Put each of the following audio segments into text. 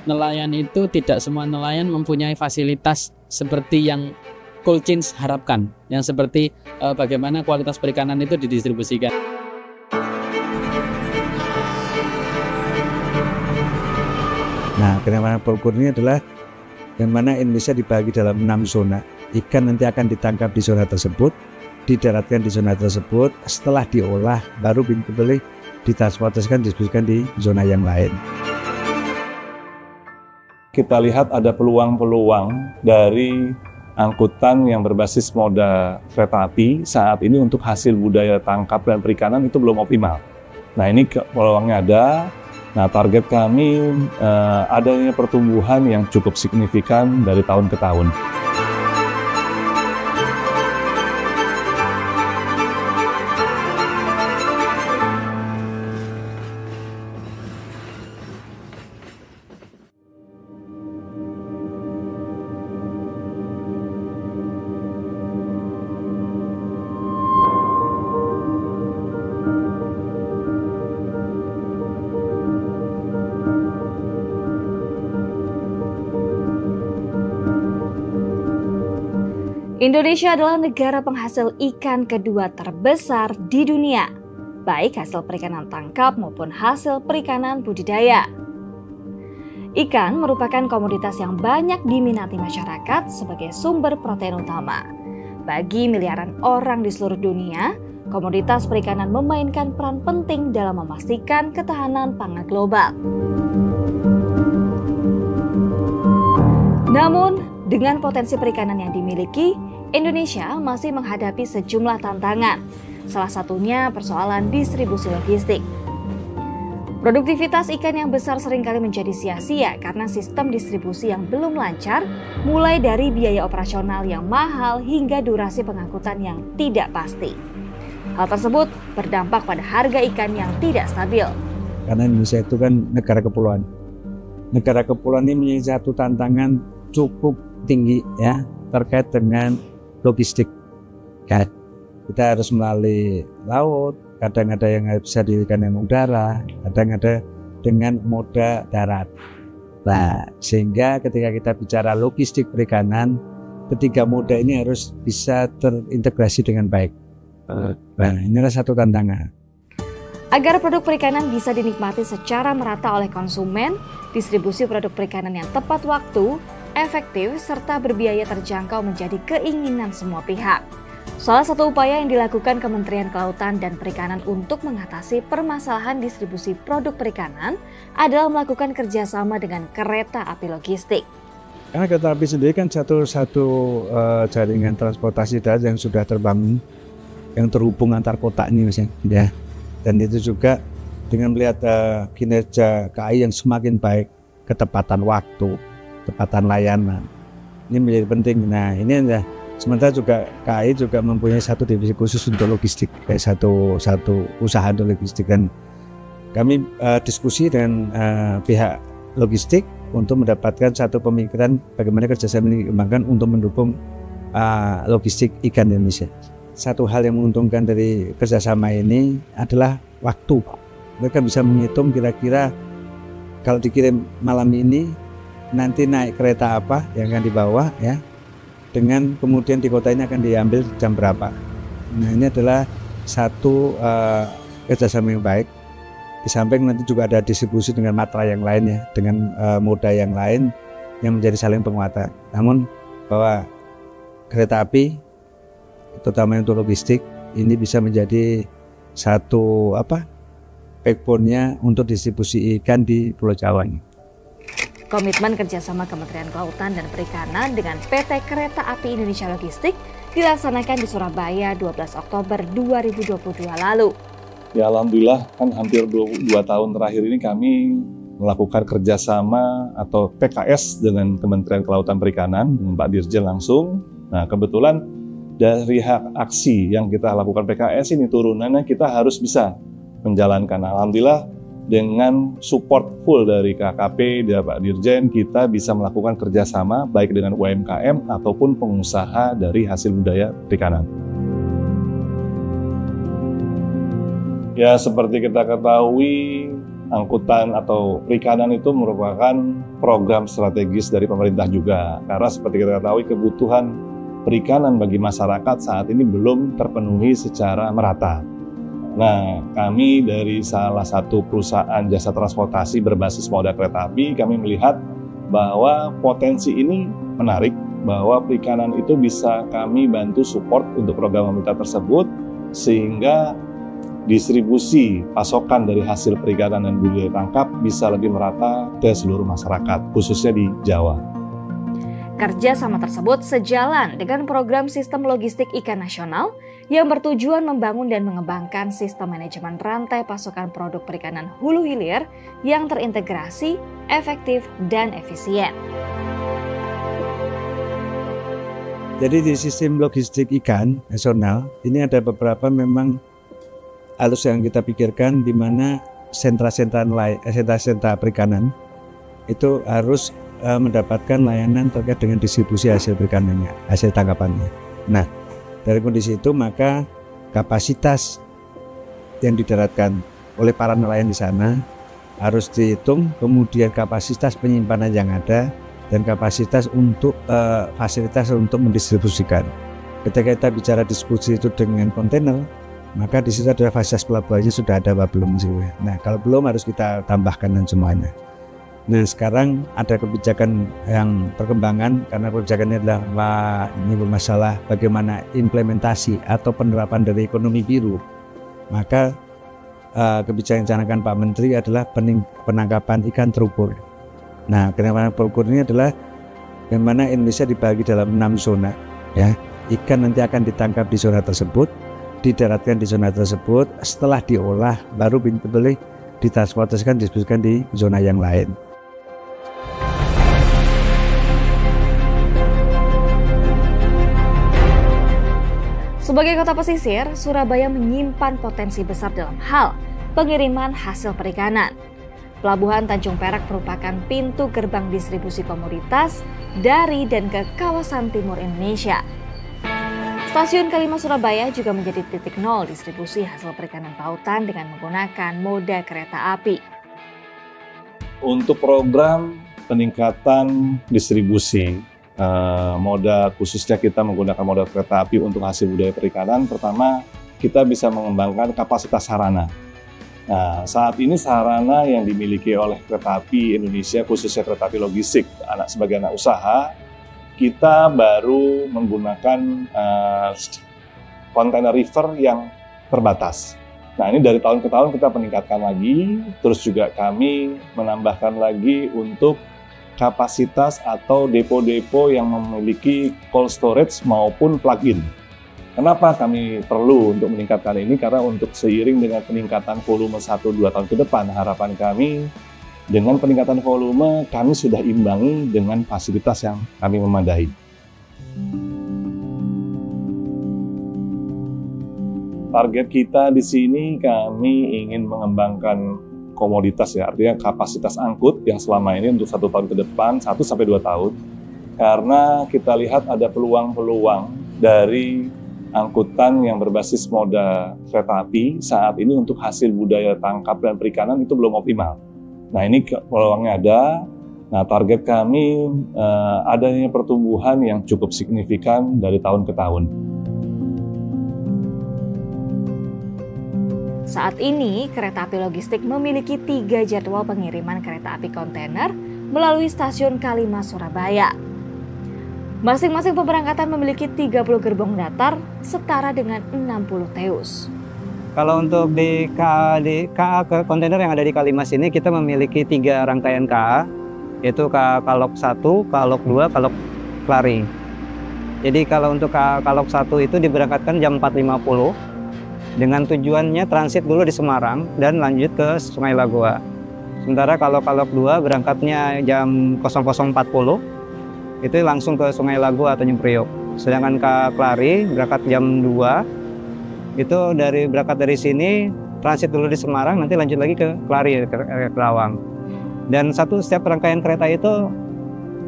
nelayan itu tidak semua nelayan mempunyai fasilitas seperti yang Cold Chain harapkan, yang seperti bagaimana kualitas perikanan itu didistribusikan. Nah, kenapa Polkur ini adalah yang mana Indonesia dibagi dalam 6 zona. Ikan nanti akan ditangkap di zona tersebut, didaratkan di zona tersebut, setelah diolah baru kembali ditransportasikan, didistribusikan di zona yang lain. Kita lihat ada peluang-peluang dari angkutan yang berbasis moda kereta api saat ini untuk hasil budaya tangkap dan perikanan itu belum optimal. Nah, ini peluangnya ada. Nah, target kami adanya pertumbuhan yang cukup signifikan dari tahun ke tahun. Indonesia adalah negara penghasil ikan kedua terbesar di dunia, baik hasil perikanan tangkap maupun hasil perikanan budidaya. Ikan merupakan komoditas yang banyak diminati masyarakat sebagai sumber protein utama. Bagi miliaran orang di seluruh dunia, komoditas perikanan memainkan peran penting dalam memastikan ketahanan pangan global. Namun, dengan potensi perikanan yang dimiliki, Indonesia masih menghadapi sejumlah tantangan, salah satunya persoalan distribusi logistik. Produktivitas ikan yang besar seringkali menjadi sia-sia karena sistem distribusi yang belum lancar, mulai dari biaya operasional yang mahal hingga durasi pengangkutan yang tidak pasti. Hal tersebut berdampak pada harga ikan yang tidak stabil. Karena Indonesia itu kan negara kepulauan. Negara kepulauan ini menjadi satu tantangan cukup tinggi ya terkait dengan logistik. Kan? Kita harus melalui laut, kadang ada yang bisa dengan udara, kadang ada dengan moda darat. Nah, sehingga ketika kita bicara logistik perikanan, ketiga moda ini harus bisa terintegrasi dengan baik. Nah, inilah satu tantangan. Agar produk perikanan bisa dinikmati secara merata oleh konsumen, distribusi produk perikanan yang tepat waktu, efektif, serta berbiaya terjangkau menjadi keinginan semua pihak. Salah satu upaya yang dilakukan Kementerian Kelautan dan Perikanan untuk mengatasi permasalahan distribusi produk perikanan adalah melakukan kerjasama dengan kereta api logistik. Karena kereta api sendiri kan satu jaringan transportasi darat yang sudah terbangun, yang terhubung antar kota ini misalnya, ya. Dan itu juga dengan melihat kinerja KAI yang semakin baik, ketepatan waktu, ketepatan layanan, ini menjadi penting. Nah, ini ya. Sementara juga KAI juga mempunyai satu divisi khusus untuk logistik, kayak satu usaha untuk logistik, dan kami diskusi dengan pihak logistik untuk mendapatkan satu pemikiran bagaimana kerjasama ini dikembangkan untuk mendukung logistik ikan di Indonesia. Satu hal yang menguntungkan dari kerjasama ini adalah waktu. Mereka bisa menghitung kira-kira kalau dikirim malam ini nanti naik kereta apa yang akan dibawa ya, dengan kemudian di kota ini akan diambil jam berapa. Nah, ini adalah satu kerjasama yang baik. Di samping nanti juga ada distribusi dengan matra yang lain ya, dengan moda yang lain yang menjadi saling penguatan. Namun bahwa kereta api, terutama untuk logistik, ini bisa menjadi satu backbone-nya untuk distribusi ikan di Pulau Jawa ini. Komitmen kerjasama Kementerian Kelautan dan Perikanan dengan PT Kereta Api Indonesia Logistik dilaksanakan di Surabaya 12 Oktober 2022 lalu. Ya, alhamdulillah kan hampir 2 tahun terakhir ini kami melakukan kerjasama atau PKS dengan Kementerian Kelautan Perikanan, dengan Pak Dirjen langsung. Nah, kebetulan dari hak aksi yang kita lakukan PKS ini turunannya kita harus bisa menjalankan. Alhamdulillah dengan support full dari KKP, dari Pak Dirjen, kita bisa melakukan kerjasama baik dengan UMKM ataupun pengusaha dari hasil budaya perikanan. Ya, seperti kita ketahui, angkutan atau perikanan itu merupakan program strategis dari pemerintah juga. Karena seperti kita ketahui kebutuhan perikanan bagi masyarakat saat ini belum terpenuhi secara merata. Nah, kami dari salah satu perusahaan jasa transportasi berbasis moda kereta api, kami melihat bahwa potensi ini menarik, bahwa perikanan itu bisa kami bantu support untuk program pemerintah tersebut, sehingga distribusi pasokan dari hasil perikanan dan budidaya tangkap bisa lebih merata ke seluruh masyarakat, khususnya di Jawa. Kerjasama tersebut sejalan dengan program sistem logistik ikan nasional yang bertujuan membangun dan mengembangkan sistem manajemen rantai pasokan produk perikanan hulu hilir yang terintegrasi, efektif, dan efisien. Jadi di sistem logistik ikan nasional ini ada beberapa memang halus yang kita pikirkan, di mana sentra-sentra perikanan itu harus mendapatkan layanan terkait dengan distribusi hasil perikanannya, hasil tangkapannya. Nah, dari kondisi itu maka kapasitas yang didaratkan oleh para nelayan di sana harus dihitung, kemudian kapasitas penyimpanan yang ada dan kapasitas untuk fasilitas untuk mendistribusikan. Ketika kita bicara distribusi itu dengan kontainer, maka di situ ada fasilitas pelabuhannya sudah ada apa belum sih? Nah, kalau belum harus kita tambahkan dan semuanya. Nah, sekarang ada kebijakan yang perkembangan, karena kebijakannya adalah ini bermasalah bagaimana implementasi atau penerapan dari ekonomi biru. Maka kebijakan yang dicanangkan Pak Menteri adalah penangkapan ikan terukur. Nah, penangkapan terukur ini adalah bagaimana Indonesia dibagi dalam 6 zona. Ya, ikan nanti akan ditangkap di zona tersebut, didaratkan di zona tersebut, setelah diolah baru boleh ditransportasikan, didistribusikan di zona yang lain. Sebagai kota pesisir, Surabaya menyimpan potensi besar dalam hal pengiriman hasil perikanan. Pelabuhan Tanjung Perak merupakan pintu gerbang distribusi komoditas dari dan ke kawasan timur Indonesia. Stasiun K5 Surabaya juga menjadi titik nol distribusi hasil perikanan lautan dengan menggunakan moda kereta api. Untuk program peningkatan distribusi moda, khususnya kita menggunakan moda kereta api untuk hasil budaya perikanan, pertama kita bisa mengembangkan kapasitas sarana. Nah, saat ini sarana yang dimiliki oleh kereta api Indonesia, khususnya kereta api logistik sebagai anak usaha, kita baru menggunakan kontainer river yang terbatas. Nah, ini dari tahun ke tahun kita peningkatkan lagi, terus juga kami menambahkan lagi untuk kapasitas atau depo-depo yang memiliki cold storage maupun plug-in. Kenapa kami perlu untuk meningkatkan ini? Karena untuk seiring dengan peningkatan volume 1-2 tahun ke depan, harapan kami dengan peningkatan volume, kami sudah imbangi dengan fasilitas yang kami memadai. Target kita di sini, kami ingin mengembangkan komoditas ya, artinya kapasitas angkut yang selama ini untuk 1 tahun ke depan, 1-2 tahun. Karena kita lihat ada peluang-peluang dari angkutan yang berbasis moda kereta api saat ini untuk hasil budaya tangkap dan perikanan itu belum optimal. Nah, ini peluangnya ada. Nah, target kami adanya pertumbuhan yang cukup signifikan dari tahun ke tahun. Saat ini, kereta api logistik memiliki 3 jadwal pengiriman kereta api kontainer melalui stasiun K5 Surabaya. Masing-masing pemberangkatan memiliki 30 gerbong datar setara dengan 60 teus. Kalau untuk di KA kontainer yang ada di Kalimas ini, kita memiliki 3 rangkaian KA, yaitu KA Kalok 1, Kalok 2, Kalok Klari. Jadi kalau untuk KA Kalok 1 itu diberangkatkan jam 4.50 dengan tujuannya transit dulu di Semarang dan lanjut ke Sungai Lagoa. Sementara kalau Kalok 2 berangkatnya jam 00.40 itu langsung ke Sungai Lagoa atau Nyempriok. Sedangkan KA Klari berangkat jam 2, itu berangkat dari sini transit dulu di Semarang, nanti lanjut lagi ke Klari, ke Kerawang. Dan setiap rangkaian kereta itu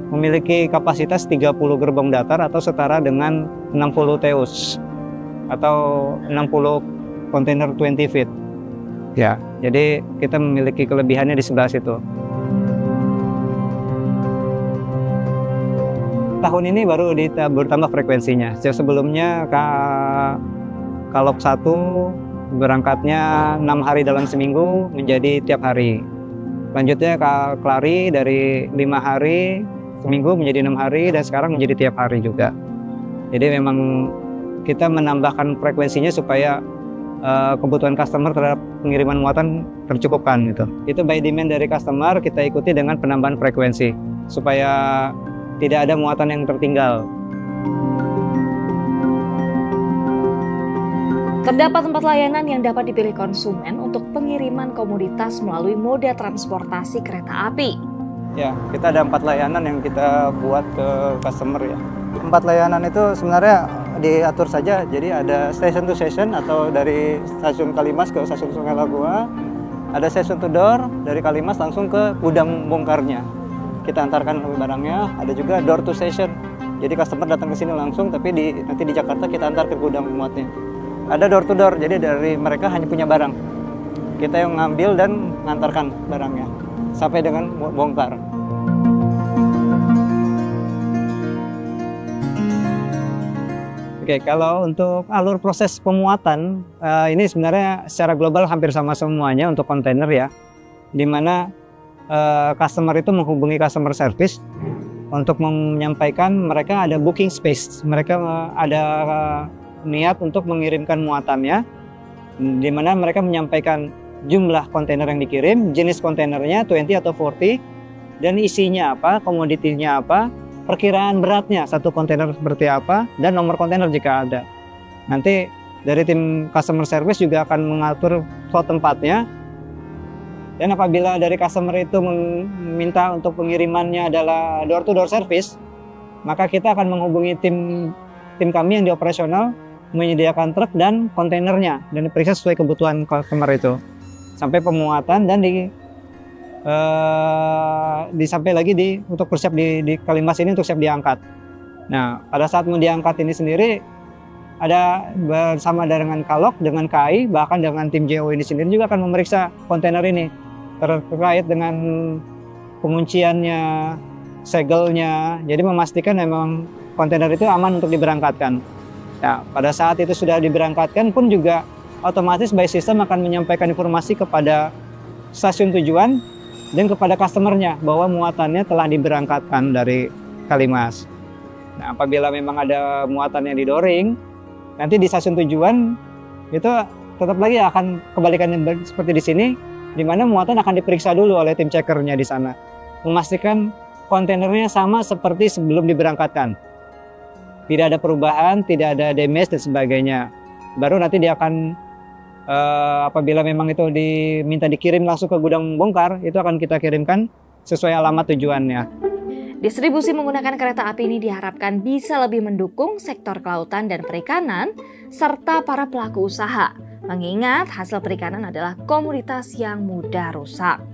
memiliki kapasitas 30 gerbong datar atau setara dengan 60 teus atau 60 kontainer 20 feet. Ya, Jadi kita memiliki kelebihannya di sebelah situ. Tahun ini baru bertambah frekuensinya. Sebelumnya Kalok 1 berangkatnya 6 hari dalam seminggu menjadi tiap hari. Lanjutnya Klari dari 5 hari seminggu menjadi 6 hari dan sekarang menjadi tiap hari juga. Jadi memang kita menambahkan frekuensinya supaya kebutuhan customer terhadap pengiriman muatan tercukupkan gitu. Itu by demand dari customer, kita ikuti dengan penambahan frekuensi supaya tidak ada muatan yang tertinggal. Terdapat 4 layanan yang dapat dipilih konsumen untuk pengiriman komoditas melalui moda transportasi kereta api. Ya, kita ada 4 layanan yang kita buat ke customer ya. 4 layanan itu sebenarnya diatur saja, jadi ada station to station atau dari stasiun Kalimas ke stasiun Sungai Lagua. Ada station to door dari Kalimas langsung ke gudang bongkarnya. Kita antarkan barangnya, ada juga door to station. Jadi customer datang ke sini langsung, tapi nanti di Jakarta kita antar ke gudang muatnya. Ada door to door, jadi dari mereka hanya punya barang. Kita yang ngambil dan mengantarkan barangnya sampai dengan bongkar. Oke, kalau untuk alur proses pemuatan, ini sebenarnya secara global hampir sama semuanya untuk kontainer ya. Di mana customer itu menghubungi customer service untuk menyampaikan mereka ada booking space. Mereka ada niat untuk mengirimkan muatannya, di mana mereka menyampaikan jumlah kontainer yang dikirim, jenis kontainernya 20 atau 40, dan isinya apa, komoditinya apa, perkiraan beratnya satu kontainer seperti apa, dan nomor kontainer jika ada. Nanti dari tim customer service juga akan mengatur slot tempatnya, dan apabila dari customer itu meminta untuk pengirimannya adalah door to door service, maka kita akan menghubungi tim kami yang di operasional menyediakan truk dan kontainernya dan diperiksa sesuai kebutuhan customer itu sampai pemuatan dan sampai lagi untuk bersiap di Kalimas ini untuk siap diangkat. Nah, pada saat mau diangkat ini sendiri ada bersama dengan Kalok, dengan KAI, bahkan dengan tim JO ini sendiri juga akan memeriksa kontainer ini terkait dengan pengunciannya, segelnya, jadi memastikan memang kontainer itu aman untuk diberangkatkan. Ya, pada saat itu sudah diberangkatkan pun juga otomatis by system akan menyampaikan informasi kepada stasiun tujuan dan kepada customernya bahwa muatannya telah diberangkatkan dari Kalimas. Nah, apabila memang ada muatan yang didoring, nanti di stasiun tujuan itu tetap lagi akan kebalikannya seperti di sini, di mana muatan akan diperiksa dulu oleh tim checkernya di sana, memastikan kontainernya sama seperti sebelum diberangkatkan. Tidak ada perubahan, tidak ada damage dan sebagainya. Baru nanti dia akan apabila memang itu diminta dikirim langsung ke gudang bongkar, itu akan kita kirimkan sesuai alamat tujuannya. Distribusi menggunakan kereta api ini diharapkan bisa lebih mendukung sektor kelautan dan perikanan serta para pelaku usaha, mengingat hasil perikanan adalah komoditas yang mudah rusak.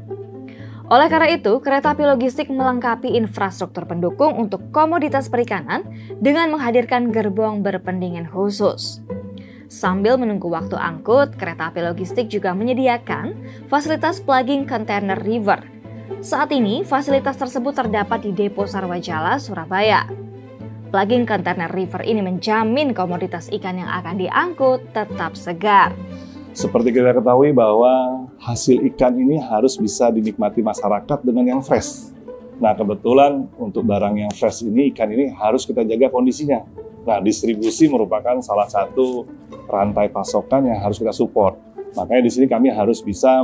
Oleh karena itu, kereta api logistik melengkapi infrastruktur pendukung untuk komoditas perikanan dengan menghadirkan gerbong berpendingin khusus. Sambil menunggu waktu angkut, kereta api logistik juga menyediakan fasilitas plugging container river. Saat ini, fasilitas tersebut terdapat di Depo Sarwajala, Surabaya. Plugging container river ini menjamin komoditas ikan yang akan diangkut tetap segar. Seperti kita ketahui bahwa hasil ikan ini harus bisa dinikmati masyarakat dengan yang fresh. Nah, kebetulan untuk barang yang fresh ini, ikan ini harus kita jaga kondisinya. Nah, distribusi merupakan salah satu rantai pasokan yang harus kita support. Makanya di sini kami harus bisa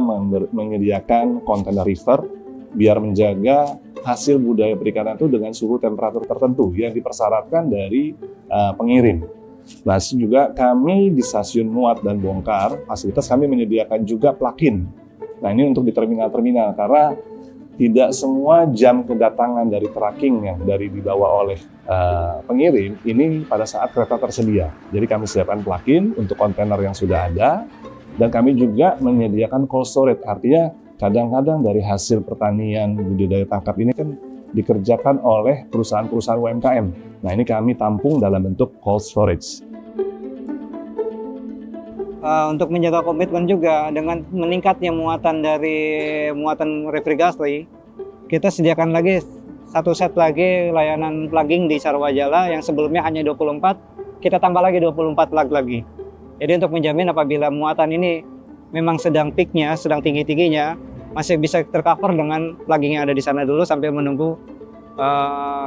menyediakan kontainer river biar menjaga hasil budaya perikanan itu dengan suhu temperatur tertentu yang dipersyaratkan dari pengirim. Nah, juga kami di stasiun muat dan bongkar, fasilitas kami menyediakan juga plug-in. Nah, ini untuk di terminal-terminal, karena tidak semua jam kedatangan dari tracking yang dibawa oleh pengirim, ini pada saat kereta tersedia. Jadi kami siapkan plug-in untuk kontainer yang sudah ada, dan kami juga menyediakan cold storage, artinya kadang-kadang dari hasil pertanian budidaya tangkap ini kan dikerjakan oleh perusahaan-perusahaan UMKM. Nah, ini kami tampung dalam bentuk cold storage. untuk menjaga komitmen juga dengan meningkatnya muatan refrigasi, kita sediakan lagi satu set lagi layanan plugging di Sarwajala yang sebelumnya hanya 24, kita tambah lagi 24 plug lagi. Jadi untuk menjamin apabila muatan ini memang sedang peaknya, sedang tinggi-tingginya, masih bisa tercover dengan plugging yang ada di sana dulu sampai menunggu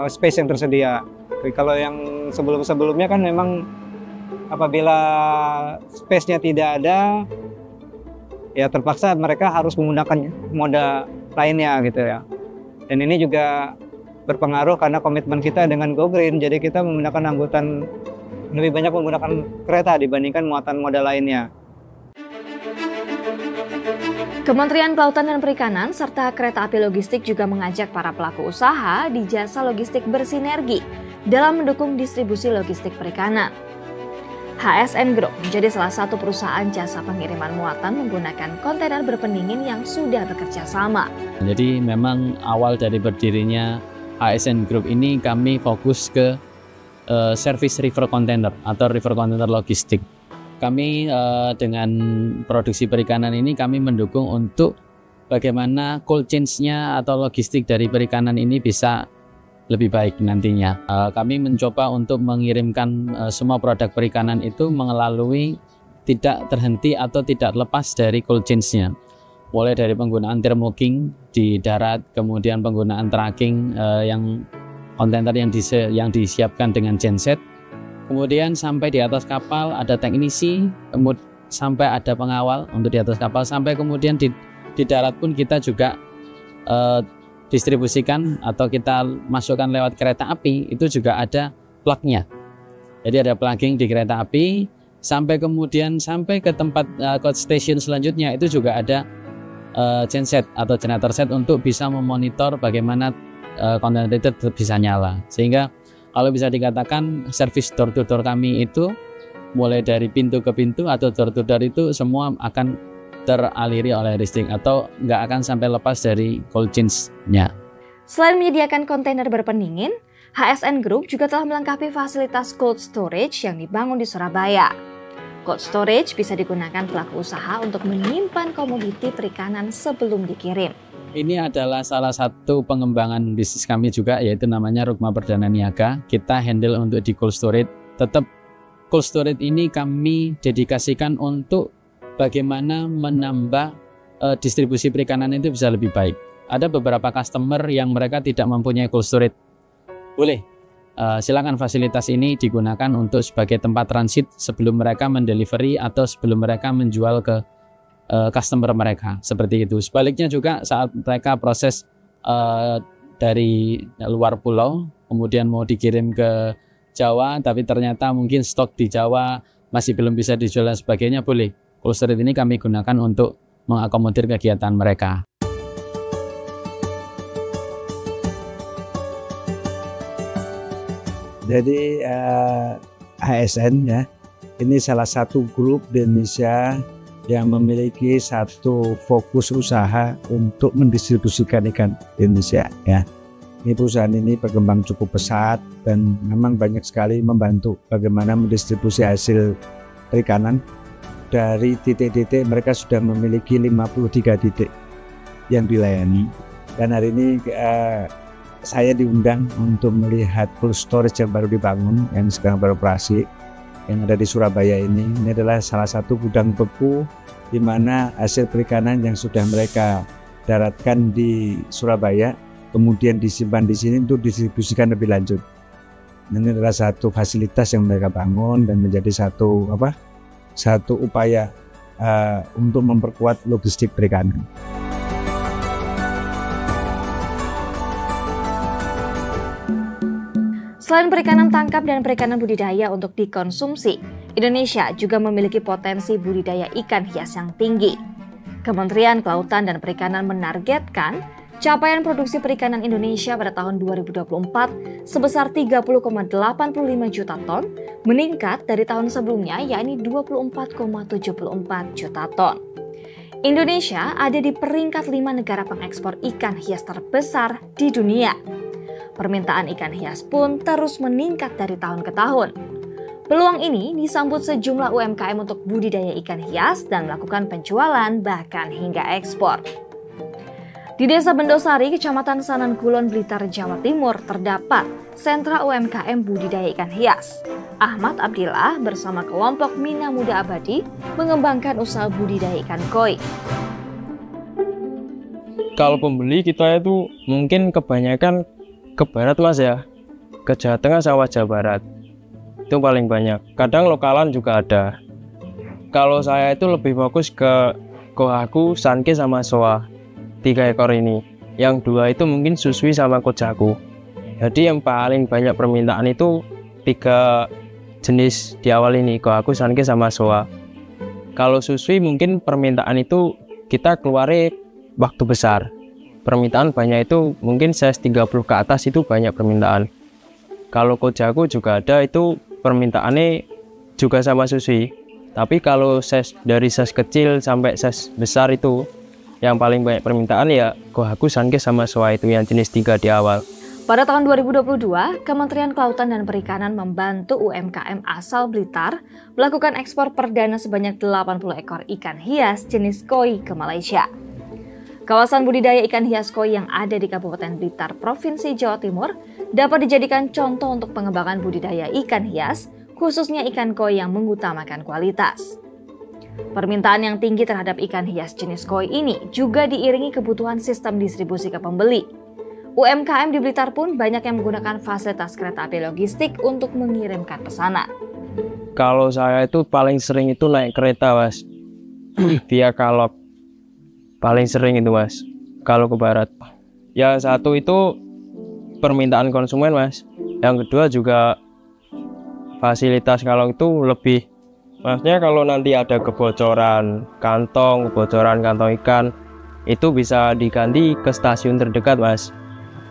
space yang tersedia. Jadi kalau yang sebelum-sebelumnya kan memang apabila space-nya tidak ada, ya terpaksa mereka harus menggunakan moda lainnya gitu ya. Dan ini juga berpengaruh karena komitmen kita dengan Go Green, jadi kita menggunakan angkutan, lebih banyak menggunakan kereta dibandingkan muatan moda lainnya. Kementerian Kelautan dan Perikanan serta Kereta Api Logistik juga mengajak para pelaku usaha di jasa logistik bersinergi dalam mendukung distribusi logistik perikanan. HSN Group menjadi salah satu perusahaan jasa pengiriman muatan menggunakan kontainer berpendingin yang sudah bekerja sama. Jadi memang awal dari berdirinya HSN Group ini kami fokus ke service river container atau river container logistik. Kami dengan produksi perikanan ini kami mendukung untuk bagaimana cold chain-nya atau logistik dari perikanan ini bisa lebih baik nantinya. Kami mencoba untuk mengirimkan semua produk perikanan itu melalui tidak terhenti atau tidak lepas dari cold chain-nya. Mulai dari penggunaan thermoking di darat, kemudian penggunaan tracking yang kontainer yang disiapkan dengan genset, kemudian sampai di atas kapal ada teknisi, kemudian sampai ada pengawal untuk di atas kapal, sampai kemudian di darat pun kita juga distribusikan atau kita masukkan lewat kereta api, itu juga ada plug-nya. Jadi ada plugging di kereta api, sampai kemudian sampai ke tempat ke station selanjutnya itu juga ada genset atau generator set untuk bisa memonitor bagaimana kontainer itu tetap bisa nyala. Sehingga kalau bisa dikatakan service door to door kami itu mulai dari pintu ke pintu atau door to door itu semua akan teraliri oleh listrik atau nggak akan sampai lepas dari cold chain-nya. Selain menyediakan kontainer berpendingin, HSN Group juga telah melengkapi fasilitas cold storage yang dibangun di Surabaya. Cold storage bisa digunakan pelaku usaha untuk menyimpan komoditi perikanan sebelum dikirim. Ini adalah salah satu pengembangan bisnis kami juga, yaitu namanya Rukma Perdana Niaga. Kita handle untuk di cold storage. Tetap cold storage ini kami dedikasikan untuk bagaimana menambah distribusi perikanan itu bisa lebih baik. Ada beberapa customer yang mereka tidak mempunyai cold storage. Boleh, silakan fasilitas ini digunakan untuk sebagai tempat transit sebelum mereka mendelivery atau sebelum mereka menjual ke customer mereka. Seperti itu. Sebaliknya juga saat mereka proses dari luar pulau, kemudian mau dikirim ke Jawa, tapi ternyata mungkin stok di Jawa masih belum bisa dijual dan sebagainya, boleh. Cold storage ini kami gunakan untuk mengakomodir kegiatan mereka. Jadi HSN ya, ini salah satu grup di Indonesia yang memiliki satu fokus usaha untuk mendistribusikan ikan di Indonesia ya. Ini perusahaan ini berkembang cukup pesat dan memang banyak sekali membantu bagaimana mendistribusi hasil perikanan. Dari titik-titik mereka sudah memiliki 53 titik yang dilayani. Dan hari ini saya diundang untuk melihat cold storage yang baru dibangun, yang sekarang beroperasi, yang ada di Surabaya ini. Ini adalah salah satu gudang beku di mana hasil perikanan yang sudah mereka daratkan di Surabaya kemudian disimpan di sini untuk distribusikan lebih lanjut. Ini adalah satu fasilitas yang mereka bangun dan menjadi satu upaya untuk memperkuat logistik perikanan. Selain perikanan tangkap dan perikanan budidaya untuk dikonsumsi, Indonesia juga memiliki potensi budidaya ikan hias yang tinggi. Kementerian Kelautan dan Perikanan menargetkan capaian produksi perikanan Indonesia pada tahun 2024 sebesar 30,85 juta ton, meningkat dari tahun sebelumnya yakni 24,74 juta ton. Indonesia ada di peringkat 5 negara pengekspor ikan hias terbesar di dunia. Permintaan ikan hias pun terus meningkat dari tahun ke tahun. Peluang ini disambut sejumlah UMKM untuk budidaya ikan hias dan melakukan penjualan bahkan hingga ekspor. Di Desa Bendosari, Kecamatan Sanankulon, Blitar, Jawa Timur terdapat sentra UMKM budidaya ikan hias. Ahmad Abdillah bersama kelompok Mina Muda Abadi mengembangkan usaha budidaya ikan koi. Kalau pembeli kita itu mungkin kebanyakan ke barat Mas ya, ke Jawa Tengah sama Jawa Barat. Itu paling banyak. Kadang lokalan juga ada. Kalau saya itu lebih fokus ke Kohaku, Sanke sama Soa. 3 ekor ini. Yang 2 itu mungkin Susui sama Kojaku. Jadi yang paling banyak permintaan itu 3 jenis di awal ini, Kohaku, Sanke sama Soa. Kalau Susui mungkin permintaan itu kita keluarin waktu besar. Permintaan banyak itu mungkin size 30 ke atas itu banyak permintaan. Kalau Kojaku juga ada, itu permintaannya juga sama Susui. Tapi kalau dari size kecil sampai size besar itu yang paling banyak permintaan ya Kohaku, Sanke sama Soa, itu yang jenis 3 di awal. Pada tahun 2022, Kementerian Kelautan dan Perikanan membantu UMKM asal Blitar melakukan ekspor perdana sebanyak 80 ekor ikan hias jenis koi ke Malaysia. Kawasan budidaya ikan hias koi yang ada di Kabupaten Blitar, Provinsi Jawa Timur dapat dijadikan contoh untuk pengembangan budidaya ikan hias, khususnya ikan koi yang mengutamakan kualitas. Permintaan yang tinggi terhadap ikan hias jenis koi ini juga diiringi kebutuhan sistem distribusi ke pembeli. UMKM di Blitar pun banyak yang menggunakan fasilitas kereta api logistik untuk mengirimkan pesanan. Kalau saya itu paling sering itu naik kereta Mas, via Kalop. Paling sering itu Mas, kalau ke barat. Yang satu itu permintaan konsumen Mas. Yang kedua juga fasilitas, kalau itu lebih, maksudnya kalau nanti ada kebocoran kantong ikan, itu bisa diganti ke stasiun terdekat Mas,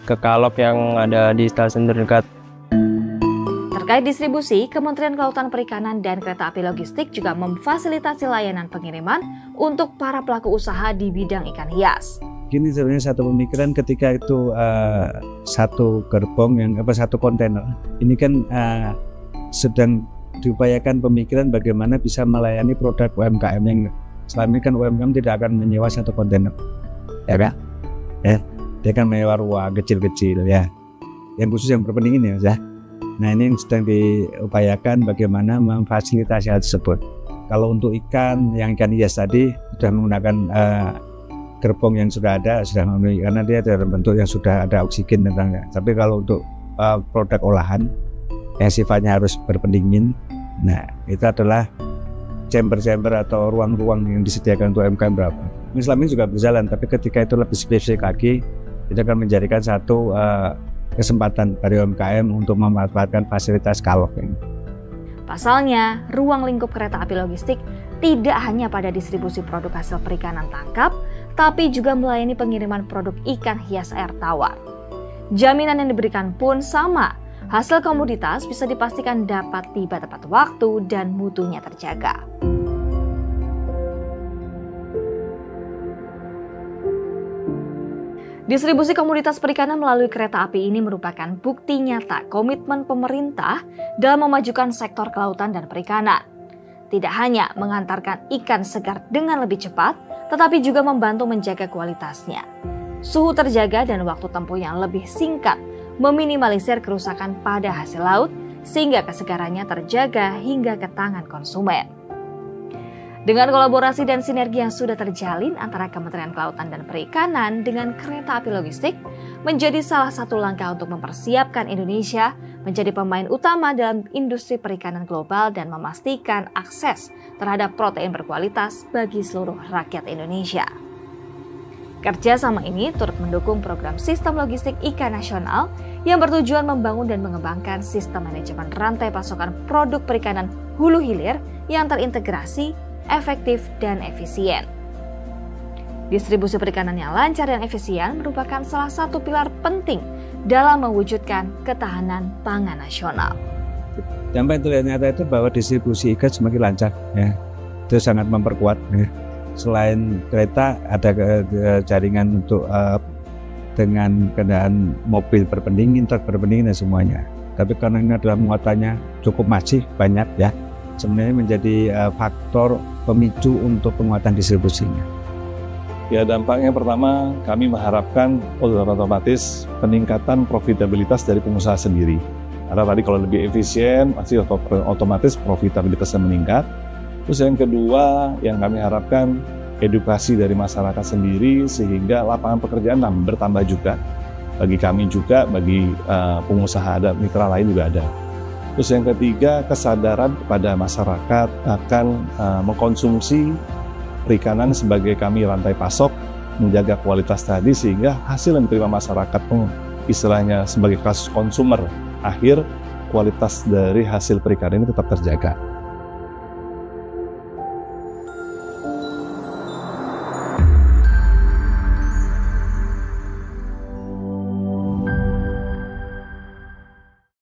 ke Kalop yang ada di stasiun terdekat. Terkait distribusi, Kementerian Kelautan Perikanan dan Kereta Api Logistik juga memfasilitasi layanan pengiriman untuk para pelaku usaha di bidang ikan hias. Gini sebenarnya satu pemikiran ketika itu satu gerbong satu kontainer. Ini kan sedang diupayakan pemikiran bagaimana bisa melayani produk UMKM yang selama ini kan UMKM tidak akan menyewa satu kontainer, ya kan? Dia kan menyewa ruang kecil-kecil ya, yang khusus yang berpendingin ya. Nah ini yang sedang diupayakan bagaimana memfasilitasi hal tersebut. Kalau untuk ikan hias tadi sudah menggunakan gerbong yang sudah ada, sudah memenuhi, karena dia dalam bentuk yang sudah ada oksigen tentangnya. Tapi kalau untuk produk olahan yang sifatnya harus berpendingin, nah itu adalah chamber-chamber atau ruang-ruang yang disediakan untuk UMKM berapa. Selama ini juga berjalan, tapi ketika itu lebih spesifik lagi, itu akan menjadikan satu kesempatan dari UMKM untuk memanfaatkan fasilitas Kalop ini. Pasalnya, ruang lingkup kereta api logistik tidak hanya pada distribusi produk hasil perikanan tangkap, tapi juga melayani pengiriman produk ikan hias air tawar. Jaminan yang diberikan pun sama, hasil komoditas bisa dipastikan dapat tiba tepat waktu dan mutunya terjaga. Distribusi komoditas perikanan melalui kereta api ini merupakan bukti nyata komitmen pemerintah dalam memajukan sektor kelautan dan perikanan. Tidak hanya mengantarkan ikan segar dengan lebih cepat, tetapi juga membantu menjaga kualitasnya. Suhu terjaga dan waktu tempuh yang lebih singkat meminimalisir kerusakan pada hasil laut, sehingga kesegarannya terjaga hingga ke tangan konsumen. Dengan kolaborasi dan sinergi yang sudah terjalin antara Kementerian Kelautan dan Perikanan dengan kereta api logistik, menjadi salah satu langkah untuk mempersiapkan Indonesia menjadi pemain utama dalam industri perikanan global dan memastikan akses terhadap protein berkualitas bagi seluruh rakyat Indonesia. Kerjasama ini turut mendukung program Sistem Logistik Ikan Nasional yang bertujuan membangun dan mengembangkan sistem manajemen rantai pasokan produk perikanan hulu hilir yang terintegrasi, efektif, dan efisien. Distribusi perikanan yang lancar dan efisien merupakan salah satu pilar penting dalam mewujudkan ketahanan pangan nasional. Dampak yang terlihat nyata itu bahwa distribusi ikan semakin lancar, ya. Itu sangat memperkuat. Ya. Selain kereta, ada jaringan untuk dengan kendaraan mobil berpendingin, truk berpendingin, dan semuanya. Tapi karena ini adalah muatannya cukup masih banyak ya, sebenarnya menjadi faktor pemicu untuk penguatan distribusinya. Ya, dampaknya pertama kami mengharapkan otomatis peningkatan profitabilitas dari pengusaha sendiri. Karena tadi kalau lebih efisien, pasti otomatis profitabilitasnya meningkat. Terus yang kedua yang kami harapkan edukasi dari masyarakat sendiri sehingga lapangan pekerjaan bertambah juga. Bagi kami juga, bagi pengusaha ada, mitra lain juga ada. Terus yang ketiga, kesadaran kepada masyarakat akan mengkonsumsi perikanan sebagai kami rantai pasok, menjaga kualitas tadi sehingga hasil yang diterima masyarakat pun istilahnya sebagai konsumer akhir, kualitas dari hasil perikanan ini tetap terjaga.